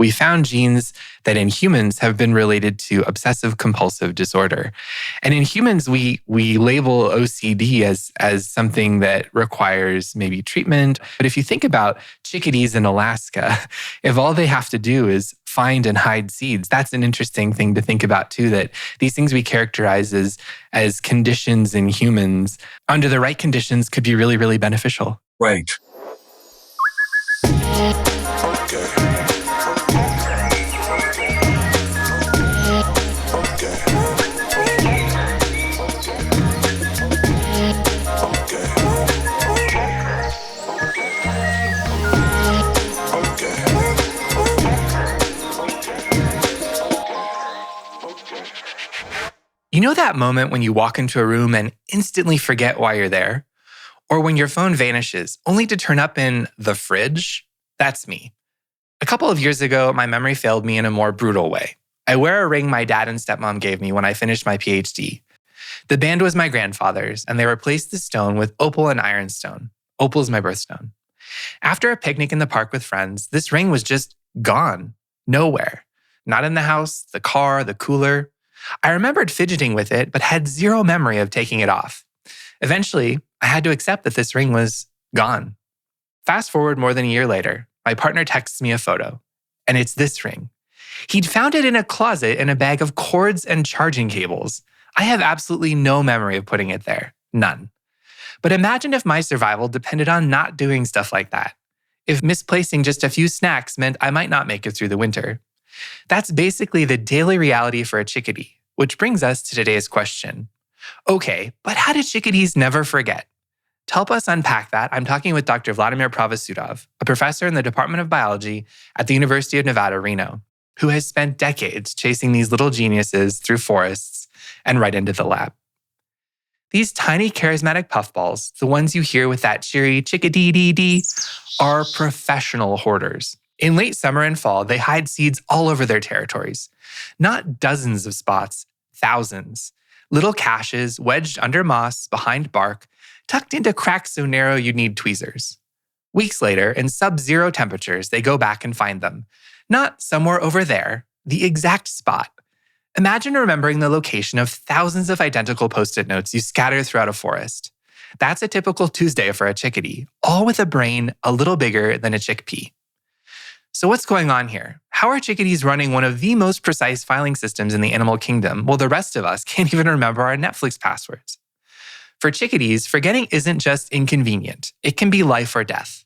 We found genes that in humans have been related to obsessive compulsive disorder. And in humans, we label OCD as something that requires maybe treatment. But if you think about chickadees in Alaska, if all they have to do is find and hide seeds, that's an interesting thing to think about too, that these things we characterize as conditions in humans, under the right conditions, could be really, really beneficial. Right. You know that moment when you walk into a room and instantly forget why you're there? Or when your phone vanishes, only to turn up in the fridge? That's me. A couple of years ago, my memory failed me in a more brutal way. I wear a ring my dad and stepmom gave me when I finished my PhD. The band was my grandfather's, and they replaced the stone with opal and ironstone. Opal is my birthstone. After a picnic in the park with friends, this ring was just gone. Nowhere. Not in the house, the car, the cooler. I remembered fidgeting with it, but had zero memory of taking it off. Eventually, I had to accept that this ring was gone. Fast forward more than a year later, my partner texts me a photo, and it's this ring. He'd found it in a closet in a bag of cords and charging cables. I have absolutely no memory of putting it there. None. But imagine if my survival depended on not doing stuff like that. If misplacing just a few snacks meant I might not make it through the winter. That's basically the daily reality for a chickadee, which brings us to today's question. Okay, but how do chickadees never forget? To help us unpack that, I'm talking with Dr. Vladimir Pravosudov, a professor in the Department of Biology at the University of Nevada, Reno, who has spent decades chasing these little geniuses through forests and right into the lab. These tiny charismatic puffballs, the ones you hear with that cheery chickadee-dee-dee, are professional hoarders. In late summer and fall, they hide seeds all over their territories. Not dozens of spots, thousands. Little caches wedged under moss, behind bark, tucked into cracks so narrow you'd need tweezers. Weeks later, in sub-zero temperatures, they go back and find them. Not somewhere over there, the exact spot. Imagine remembering the location of thousands of identical Post-it notes you scatter throughout a forest. That's a typical Tuesday for a chickadee, all with a brain a little bigger than a chickpea. So what's going on here? How are chickadees running one of the most precise filing systems in the animal kingdom while the rest of us can't even remember our Netflix passwords? For chickadees, forgetting isn't just inconvenient. It can be life or death.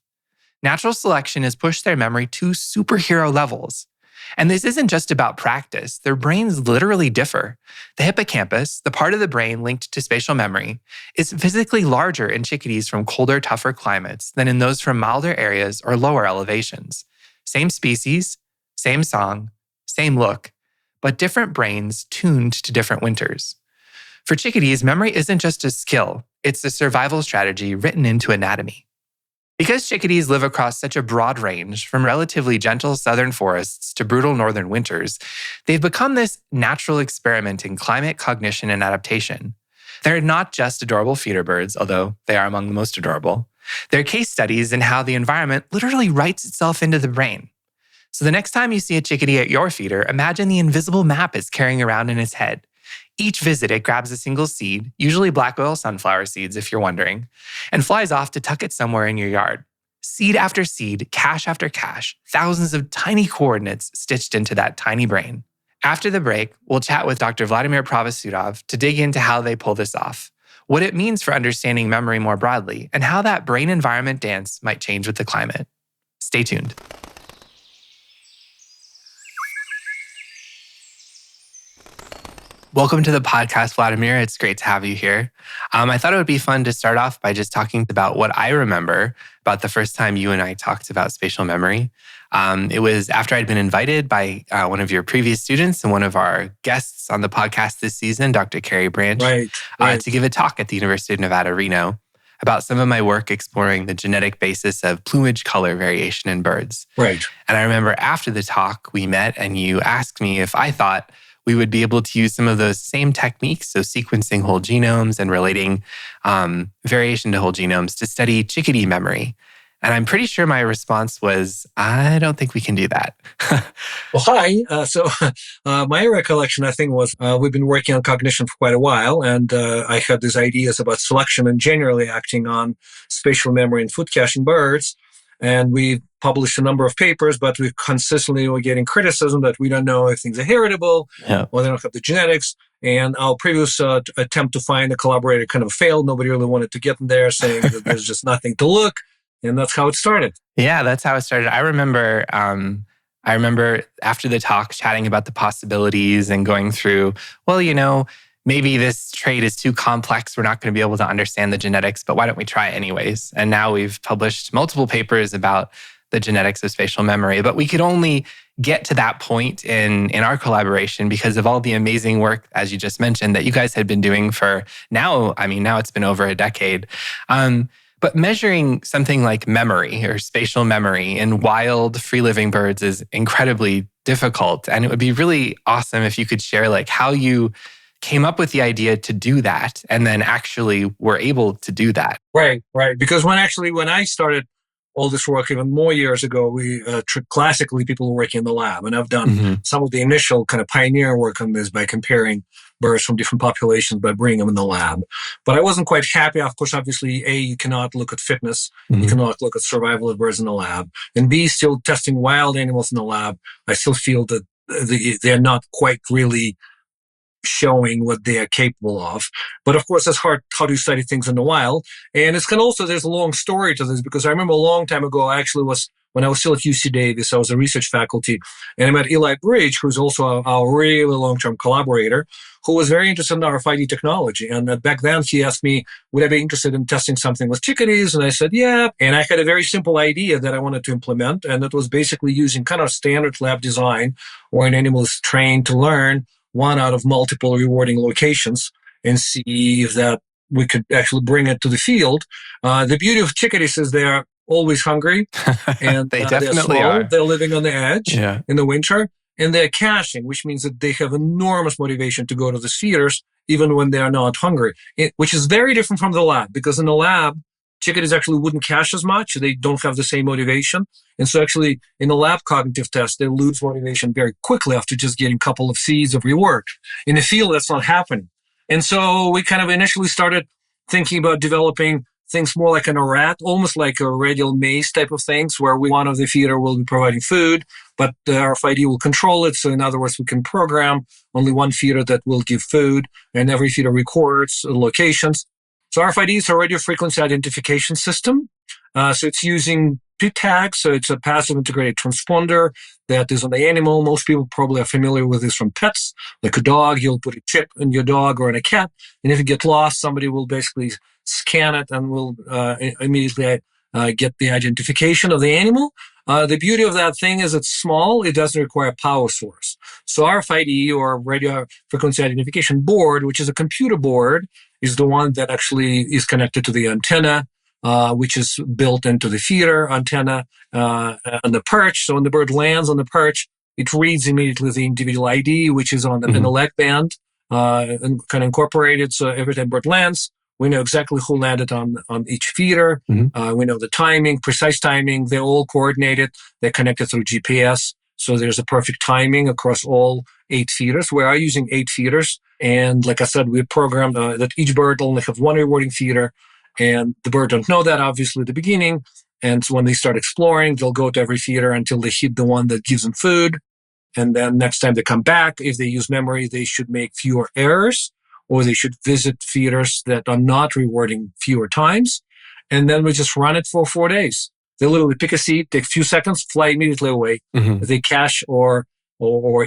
Natural selection has pushed their memory to superhero levels. And this isn't just about practice. Their brains literally differ. The hippocampus, the part of the brain linked to spatial memory, is physically larger in chickadees from colder, tougher climates than in those from milder areas or lower elevations. Same species, same song, same look, but different brains tuned to different winters. For chickadees, memory isn't just a skill, it's a survival strategy written into anatomy. Because chickadees live across such a broad range, from relatively gentle southern forests to brutal northern winters, they've become this natural experiment in climate, cognition, and adaptation. They're not just adorable feeder birds, although they are among the most adorable. They're case studies in how the environment literally writes itself into the brain. So the next time you see a chickadee at your feeder, imagine the invisible map it's carrying around in its head. Each visit, it grabs a single seed, usually black oil sunflower seeds if you're wondering, and flies off to tuck it somewhere in your yard. Seed after seed, cache after cache, thousands of tiny coordinates stitched into that tiny brain. After the break, we'll chat with Dr. Vladimir Pravosudov to dig into how they pull this off, what it means for understanding memory more broadly, and how that brain-environment dance might change with the climate. Stay tuned. Welcome to the podcast, Vladimir. It's great to have you here. I thought it would be fun to start off by just talking about what I remember about the first time you and I talked about spatial memory. It was after I'd been invited by one of your previous students and one of our guests on the podcast this season, Dr. Carrie Branch, to give a talk at the University of Nevada, Reno, about some of my work exploring the genetic basis of plumage color variation in birds. Right. And I remember after the talk, we met and you asked me if I thought we would be able to use some of those same techniques, so sequencing whole genomes and relating variation to whole genomes to study chickadee memory. And I'm pretty sure my response was, I don't think we can do that. Well, hi. My recollection, I think, was we've been working on cognition for quite a while, and I had these ideas about selection and generally acting on spatial memory in food caching birds. And we published a number of papers, but we consistently were getting criticism that we don't know if things are heritable or they don't have the genetics. And our previous attempt to find a collaborator kind of failed. Nobody really wanted to get in there, saying that there's just nothing to look. And that's how it started. Yeah, that's how it started. I remember after the talk chatting about the possibilities and going through, well, maybe this trait is too complex. We're not going to be able to understand the genetics, but why don't we try it anyways? And now we've published multiple papers about the genetics of spatial memory, but we could only get to that point in our collaboration because of all the amazing work, as you just mentioned, that you guys had been doing for now it's been over a decade. But measuring something like memory or spatial memory in wild, free-living birds is incredibly difficult. And it would be really awesome if you could share how you came up with the idea to do that and then actually were able to do that. Right. Because when I started all this work even more years ago, we classically people were working in the lab. And I've done some of the initial kind of pioneer work on this by comparing birds from different populations by bringing them in the lab. But I wasn't quite happy. Of course, obviously, A, you cannot look at fitness. You cannot look at survival of birds in the lab. And B, still testing wild animals in the lab, I still feel that they're not quite really showing what they are capable of. But of course, it's hard. How do you study things in the wild? And there's a long story to this because I remember a long time ago, when I was still at UC Davis, I was a research faculty, and I met Eli Bridge, who's also our really long-term collaborator, who was very interested in RFID technology. And back then he asked me, would I be interested in testing something with chickadees? And I said, yeah. And I had a very simple idea that I wanted to implement. And it was basically using kind of standard lab design where an animal is trained to learn one out of multiple rewarding locations and see if that we could actually bring it to the field. The beauty of chickadees is they are always hungry and they definitely they're are. They're living on the edge in the winter and they're caching, which means that they have enormous motivation to go to the feeders even when they are not hungry, which is very different from the lab because in the lab, chickadees actually wouldn't cache as much. They don't have the same motivation. And so actually in the lab cognitive test, they lose motivation very quickly after just getting a couple of seeds of reward. In the field, that's not happening. And so we kind of initially started thinking about developing things more like an rat, almost like a radial maze type of things where one of the feeder will be providing food, but the RFID will control it. So in other words, we can program only one feeder that will give food and every feeder records locations. So RFID is a radio frequency identification system. So it's using PIT tags. So it's a passive integrated transponder that is on the animal. Most people probably are familiar with this from pets, like a dog. You'll put a chip in your dog or in a cat. And if you get lost, somebody will basically scan it and will immediately get the identification of the animal. The beauty of that thing is it's small. It doesn't require a power source. So RFID or radio frequency identification board, which is a computer board, is the one that actually is connected to the antenna, which is built into the feeder antenna on the perch. So when the bird lands on the perch, it reads immediately the individual ID, which is in the leg band and kind of incorporated. So every time bird lands, we know exactly who landed on each feeder. We know the timing, precise timing. They're all coordinated. They're connected through GPS. So there's a perfect timing across all 8 feeders. We are using 8 feeders. And like I said, we programmed that each bird only have one rewarding feeder. And the bird don't know that, obviously, at the beginning. And so when they start exploring, they'll go to every feeder until they hit the one that gives them food. And then next time they come back, if they use memory, they should make fewer errors, or they should visit feeders that are not rewarding fewer times. And then we just run it for 4 days. They literally pick a seed, take a few seconds, fly immediately away. If they cache or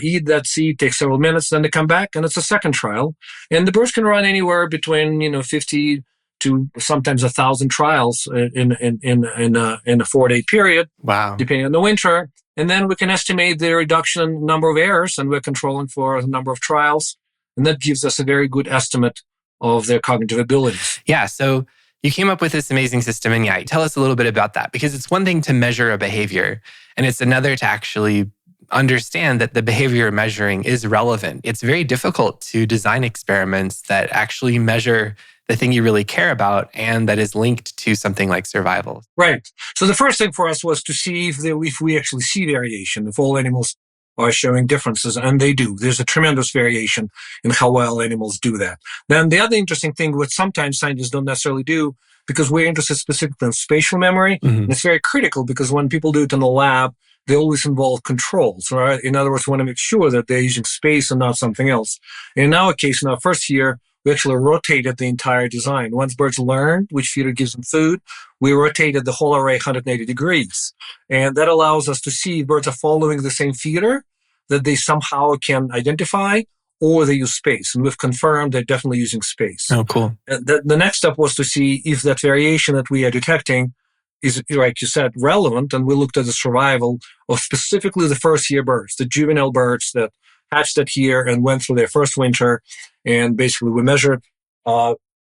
eat that seed, take several minutes, then they come back, and it's a second trial. And the birds can run anywhere between 50 to sometimes 1,000 trials in a 4-day period. Wow. Depending on the winter. And then we can estimate the reduction number of errors, and we're controlling for the number of trials. And that gives us a very good estimate of their cognitive abilities. Yeah. So you came up with this amazing system. And tell us a little bit about that, because it's one thing to measure a behavior, and it's another to actually understand that the behavior you're measuring is relevant. It's very difficult to design experiments that actually measure the thing you really care about and that is linked to something like survival. Right. So the first thing for us was to see if we actually see variation, if all animals are showing differences, and they do. There's a tremendous variation in how well animals do that. Then the other interesting thing, what sometimes scientists don't necessarily do, because we're interested specifically in spatial memory, and it's very critical because when people do it in the lab, they always involve controls, right? In other words, we want to make sure that they're using space and not something else. In our case, in our first year, we actually rotated the entire design. Once birds learned which feeder gives them food, we rotated the whole array 180 degrees. And that allows us to see if birds are following the same feeder that they somehow can identify, or they use space. And we've confirmed they're definitely using space. Oh, cool. The next step was to see if that variation that we are detecting is, like you said, relevant. And we looked at the survival of specifically the first year birds, the juvenile birds that hatched that year and went through their first winter. And basically we measured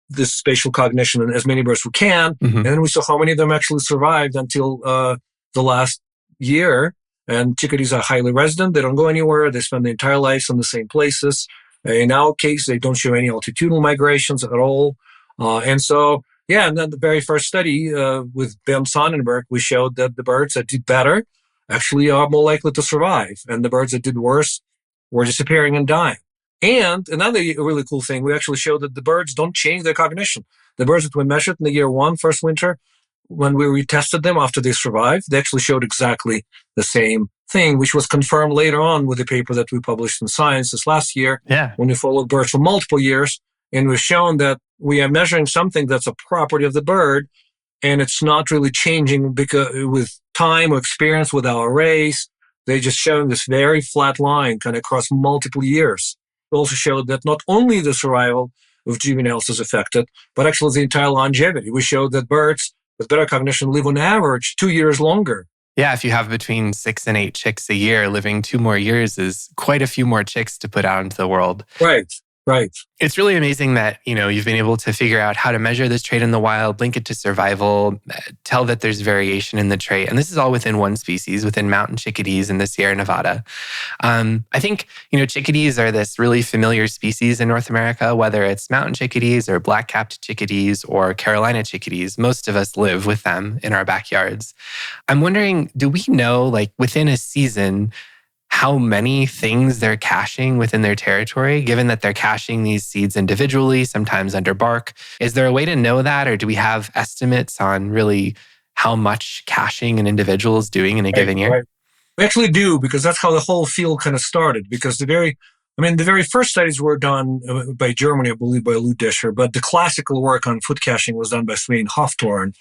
this spatial cognition in as many birds as we can. And then we saw how many of them actually survived until the last year. And chickadees are highly resident. They don't go anywhere. They spend their entire lives in the same places. In our case, they don't show any altitudinal migrations at all. And then the very first study with Ben Sonnenberg, we showed that the birds that did better actually are more likely to survive. And the birds that did worse were disappearing and dying. And another really cool thing, we actually showed that the birds don't change their cognition. The birds that we measured in the year one, first winter, when we retested them after they survived, they actually showed exactly the same thing, which was confirmed later on with the paper that we published in Science this last year, when we followed birds for multiple years. And we've shown that we are measuring something that's a property of the bird, and it's not really changing because with time or experience with our arrays. They're just showing this very flat line kind of across multiple years. We also showed that not only the survival of juveniles is affected, but actually the entire longevity. We showed that birds with better cognition live on average 2 years longer. Yeah, if you have between 6 and 8 chicks a year, living 2 more years is quite a few more chicks to put out into the world. Right. It's really amazing that, you've been able to figure out how to measure this trait in the wild, link it to survival, tell that there's variation in the trait. And this is all within one species, within mountain chickadees in the Sierra Nevada. I think, chickadees are this really familiar species in North America, whether it's mountain chickadees or black-capped chickadees or Carolina chickadees. Most of us live with them in our backyards. I'm wondering, do we know, within a season, how many things they're caching within their territory, given that they're caching these seeds individually, sometimes under bark? Is there a way to know that, or do we have estimates on really how much caching an individual is doing in a given year? Right. We actually do, because that's how the whole field kind of started. Because the very first studies were done by Germany, I believe, by Lou Discher, but the classical work on food caching was done by Svein Hafthorn,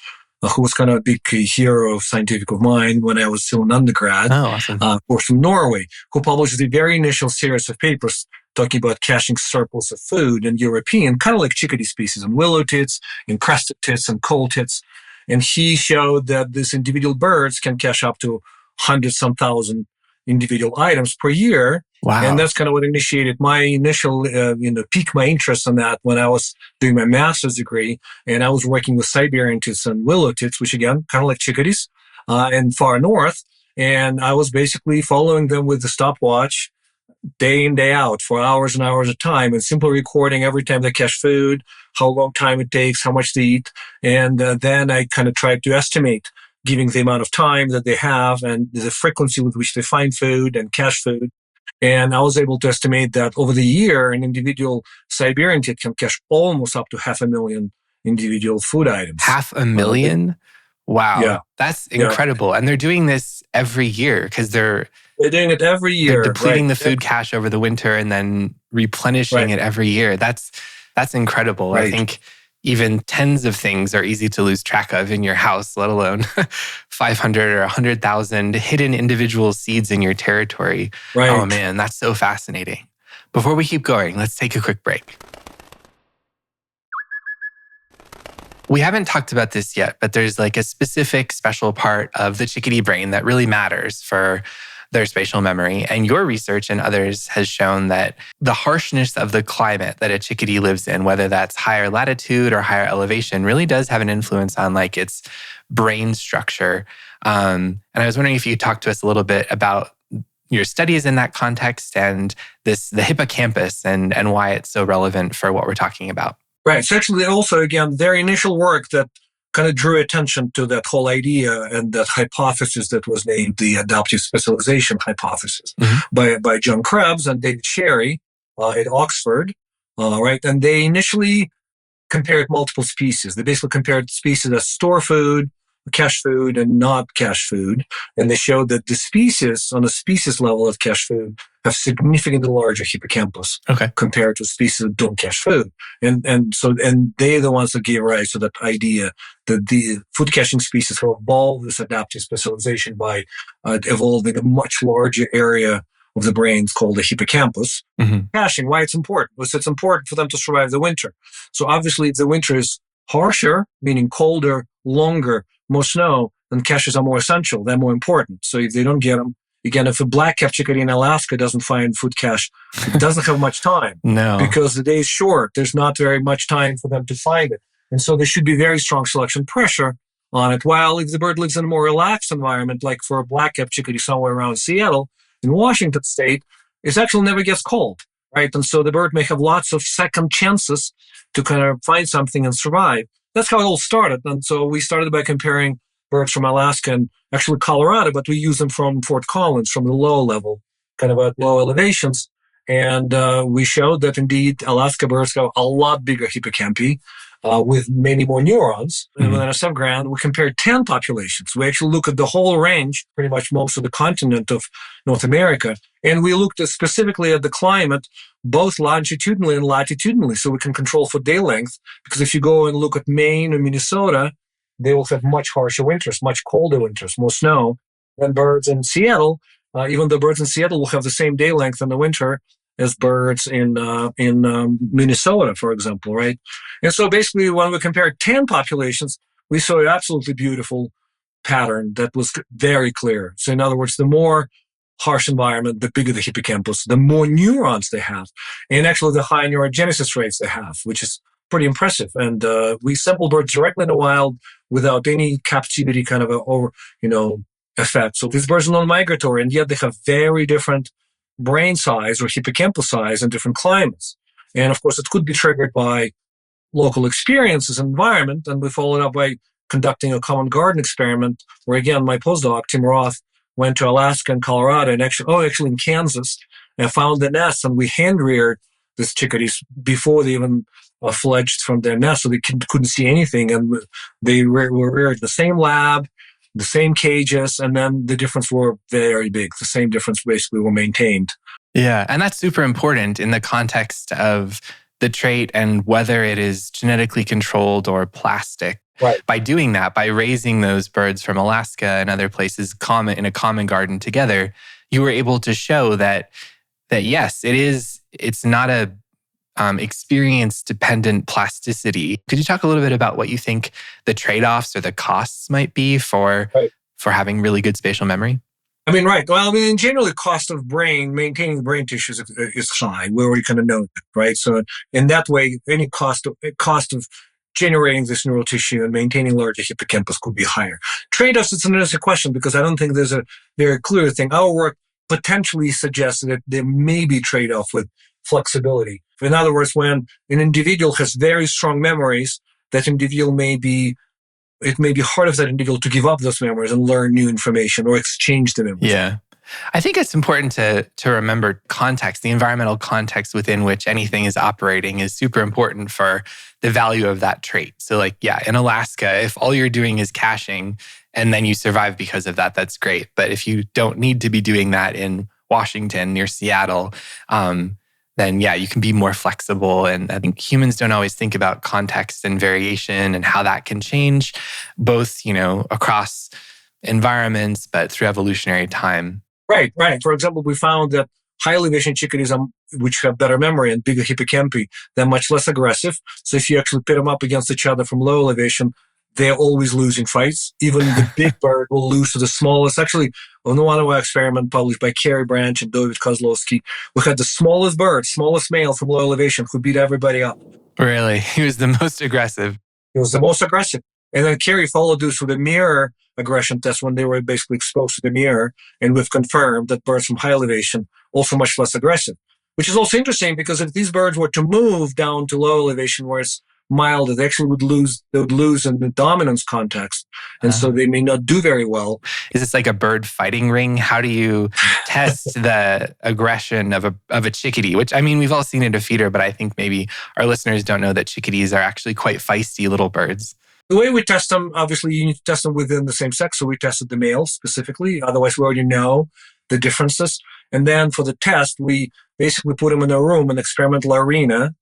who was kind of a big hero scientific of mine when I was still an undergrad. Oh, awesome. Or from Norway, who published the very initial series of papers talking about caching surplus of food in European, kind of like chickadee species, and willow tits, and crested tits, and coal tits. And he showed that these individual birds can cache up to 100-some thousand individual items per year. Wow. And that's kind of what initiated my initial, piqued my interest in that when I was doing my master's degree. And I was working with Siberian tits and willow tits, which again, kind of like chickadees, in far north. And I was basically following them with the stopwatch day in, day out for hours and hours at a time, and simply recording every time they catch food, how long time it takes, how much they eat. And then I kind of tried to estimate, giving the amount of time that they have and the frequency with which they find food and catch food. And I was able to estimate that over the year, an individual Siberian tit can catch almost up to 500,000 individual food items. 500,000? Wow. Yeah. That's incredible. And they're doing this every year because they're doing it every year. They're depleting the food cache over the winter and then replenishing it every year. That's incredible. Right. I think even tens of things are easy to lose track of in your house, let alone 500 or 100,000 hidden individual seeds in your territory. Right. Oh man, that's so fascinating. Before we keep going, let's take a quick break. We haven't talked about this yet, but there's a specific special part of the chickadee brain that really matters for their spatial memory. And your research and others has shown that the harshness of the climate that a chickadee lives in, whether that's higher latitude or higher elevation, really does have an influence on its brain structure. And I was wondering if you could talk to us a little bit about your studies in that context and the hippocampus and why it's so relevant for what we're talking about. Right. So actually also, again, their initial work that kind of drew attention to that whole idea and that hypothesis that was named the adaptive specialization hypothesis by John Krebs and David Sherry at Oxford. Right. And they initially compared multiple species. They basically compared species as store food, cache food, and not cache food. And they showed that the species, on a species level of cache food, have significantly larger hippocampus compared to species that don't cache food. And they're the ones that gave rise to that idea that the food caching species have evolved this adaptive specialization by evolving a much larger area of the brains called the hippocampus. Caching, why it's important? Because it's important for them to survive the winter. So obviously, if the winter is harsher, meaning colder, longer, more snow, then caches are more essential. They're more important. So if they don't get them, again, if a black-capped chickadee in Alaska doesn't find food cache, it doesn't have much time. No. Because the day is short. There's not very much time for them to find it. And so there should be very strong selection pressure on it. While if the bird lives in a more relaxed environment, like for a black-capped chickadee somewhere around Seattle, in Washington state, it actually never gets cold, right? And so the bird may have lots of second chances to kind of find something and survive. That's how it all started. And so we started by comparing birds from Alaska and actually Colorado, but we use them from Fort Collins, from the low level, kind of at low elevations. And we showed that indeed Alaska birds have a lot bigger hippocampi with many more neurons. And within a subground, we compared 10 populations. We actually look at the whole range, pretty much most of the continent of North America. And we looked specifically at the climate, both longitudinally and latitudinally, so we can control for day length. Because if you go and look at Maine or Minnesota, they will have much harsher winters, much colder winters, more snow than birds in Seattle. Even though birds in Seattle will have the same day length in the winter as birds in Minnesota, for example, right? And so basically, when we compared 10 populations, we saw an absolutely beautiful pattern that was very clear. So in other words, the more harsh environment, the bigger the hippocampus, the more neurons they have, and actually the higher neurogenesis rates they have, which is pretty impressive. And we sampled birds directly in the wild without any captivity kind of effect. So these birds are non-migratory, and yet they have very different brain size or hippocampal size in different climates. And of course, it could be triggered by local experiences and environment. And we followed up by conducting a common garden experiment where, again, my postdoc, Tim Roth, went to Alaska and Colorado and actually in Kansas and found the nest. And we hand reared these chickadees before they even fledged from their nest. So they couldn't see anything. And they were reared in the same lab, the same cages, and then the difference were very big. The same difference basically were maintained. Yeah, and that's super important in the context of the trait and whether it is genetically controlled or plastic. Right. By doing that, by raising those birds from Alaska and other places in a common garden together, you were able to show that yes, it's not a experience-dependent plasticity. Could you talk a little bit about what you think the trade-offs or the costs might be for having really good spatial memory? I mean, right. Well, I mean, in general, the cost of maintaining the brain tissue is high. We already kind of know that, right? So in that way, any cost of generating this neural tissue and maintaining larger hippocampus could be higher. Trade-offs, it's an interesting question because I don't think there's a very clear thing. Our work potentially suggests that there may be trade-off with flexibility. In other words, when an individual has very strong memories, it may be hard for that individual to give up those memories and learn new information or exchange the memories. Yeah. I think it's important to remember context. The environmental context within which anything is operating is super important for the value of that trait. So in Alaska, if all you're doing is caching and then you survive because of that, that's great. But if you don't need to be doing that in Washington, near Seattle, then you can be more flexible. And I think humans don't always think about context and variation and how that can change both, across environments, but through evolutionary time. Right. For example, we found that high elevation chickadees, which have better memory and bigger hippocampi, they're much less aggressive. So if you actually pit them up against each other from low elevation, they're always losing fights. Even the big bird will lose to the smallest. Actually, on one of our experiments published by Kerry Branch and David Kozlowski, we had the smallest bird, smallest male from low elevation who beat everybody up. Really? He was the most aggressive. He was the most aggressive. And then Kerry followed this with a mirror aggression test when they were basically exposed to the mirror. And we've confirmed that birds from high elevation also much less aggressive, which is also interesting because if these birds were to move down to low elevation where it's milder. They actually would lose in the dominance context. And so they may not do very well. Is this like a bird fighting ring? How do you test the aggression of a chickadee? Which, I mean, we've all seen it a feeder, but I think maybe our listeners don't know that chickadees are actually quite feisty little birds. The way we test them, obviously, you need to test them within the same sex. So we tested the males specifically. Otherwise, we already know the differences. And then for the test, we basically put them in a room, an experimental arena,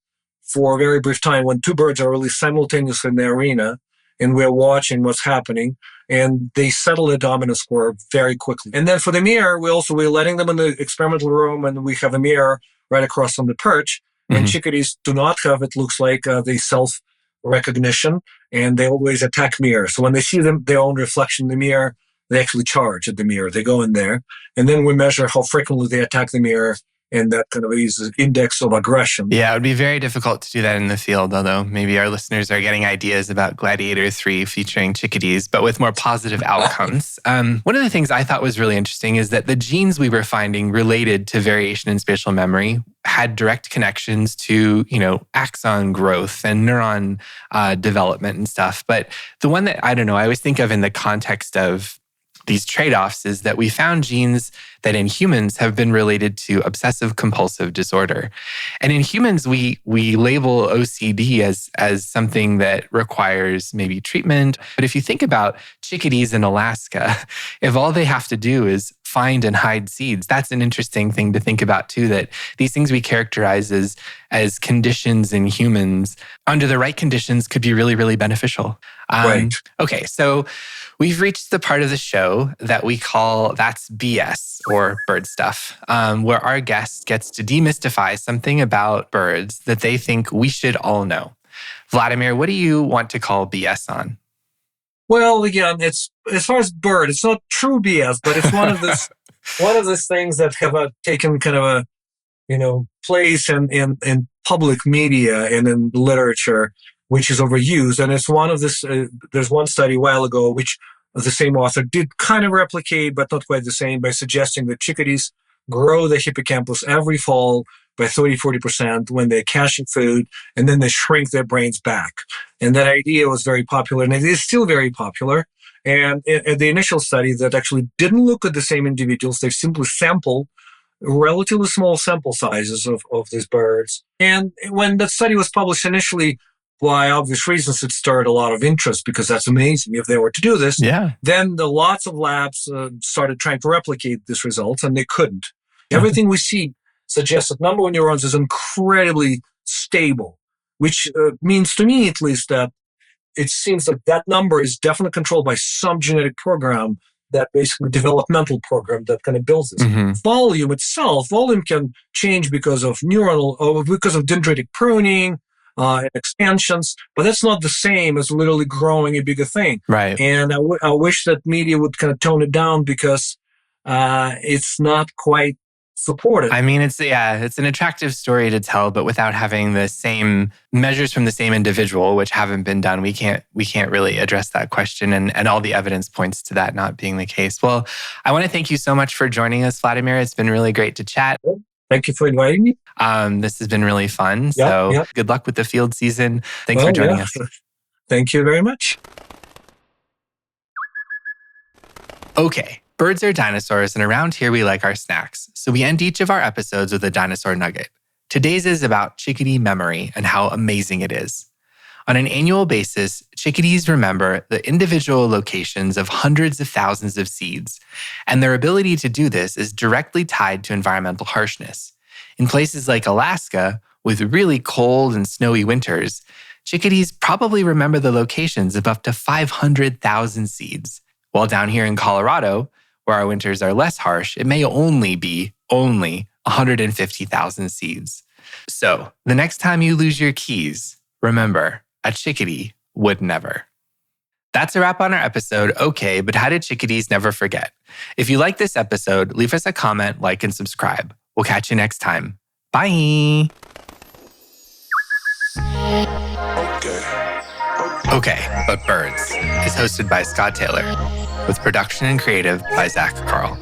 for a very brief time when two birds are released simultaneously in the arena, and we're watching what's happening, and they settle the dominance score very quickly. And then for the mirror, we're letting them in the experimental room, and we have a mirror right across from the perch. And chickadees do not have, it looks like, the self-recognition, and they always attack mirror. So when they see their own reflection in the mirror, they actually charge at the mirror. They go in there, and then we measure how frequently they attack the mirror, and that kind of is an index of aggression. Yeah, it would be very difficult to do that in the field, although maybe our listeners are getting ideas about Gladiator 3 featuring chickadees, but with more positive outcomes. One of the things I thought was really interesting is that the genes we were finding related to variation in spatial memory had direct connections to, axon growth and neuron development and stuff. But the one that, I always think of in the context of these trade-offs is that we found genes that in humans have been related to obsessive compulsive disorder. And in humans, we label OCD as something that requires maybe treatment. But if you think about chickadees in Alaska, if all they have to do is find and hide seeds, that's an interesting thing to think about too, that these things we characterize as conditions in humans, under the right conditions, could be really, really beneficial. Right. Okay, so we've reached the part of the show that we call That's BS, or bird stuff, where our guest gets to demystify something about birds that they think we should all know. Vladimir, what do you want to call BS on? Well, again, it's as far as bird, it's not true BS, but it's one of those things that have taken kind of a place in public media and in literature, which is overused. And it's one of this. There's one study a while ago which the same author did kind of replicate, but not quite the same, by suggesting that chickadees grow the hippocampus every fall by 30-40% when they're caching food, and then they shrink their brains back. And that idea was very popular, and it is still very popular. And in the initial study that actually didn't look at the same individuals, they simply sampled relatively small sample sizes of these birds. And when that study was published initially, by obvious reasons, it stirred a lot of interest because that's amazing if they were to do this. Yeah. Then lots of labs started trying to replicate these results, and they couldn't. Everything we see suggests that number one neurons is incredibly stable, which means to me at least that it seems that number is definitely controlled by some genetic program, that basically developmental program that kind of builds this. Volume can change because of because of dendritic pruning, and expansions, but that's not the same as literally growing a bigger thing. Right. And I wish that media would kind of tone it down because it's not quite supported. I mean, it's an attractive story to tell, but without having the same measures from the same individual, which haven't been done, we can't really address that question. And all the evidence points to that not being the case. Well, I want to thank you so much for joining us, Vladimir. It's been really great to chat. Thank you for inviting me. This has been really fun. Good luck with the field season. Thanks for joining us. Thank you very much. Okay, birds are dinosaurs, and around here we like our snacks. So we end each of our episodes with a dinosaur nugget. Today's is about chickadee memory and how amazing it is. On an annual basis, chickadees remember the individual locations of hundreds of thousands of seeds, and their ability to do this is directly tied to environmental harshness. In places like Alaska, with really cold and snowy winters, chickadees probably remember the locations of up to 500,000 seeds. While down here in Colorado, where our winters are less harsh, it may only be 150,000 seeds. So the next time you lose your keys, remember, a chickadee would never. That's a wrap on our episode. Okay, but how did chickadees never forget? If you like this episode, leave us a comment, like, and subscribe. We'll catch you next time. Bye. Okay, but Birds is hosted by Scott Taylor, with production and creative by Zach Carl.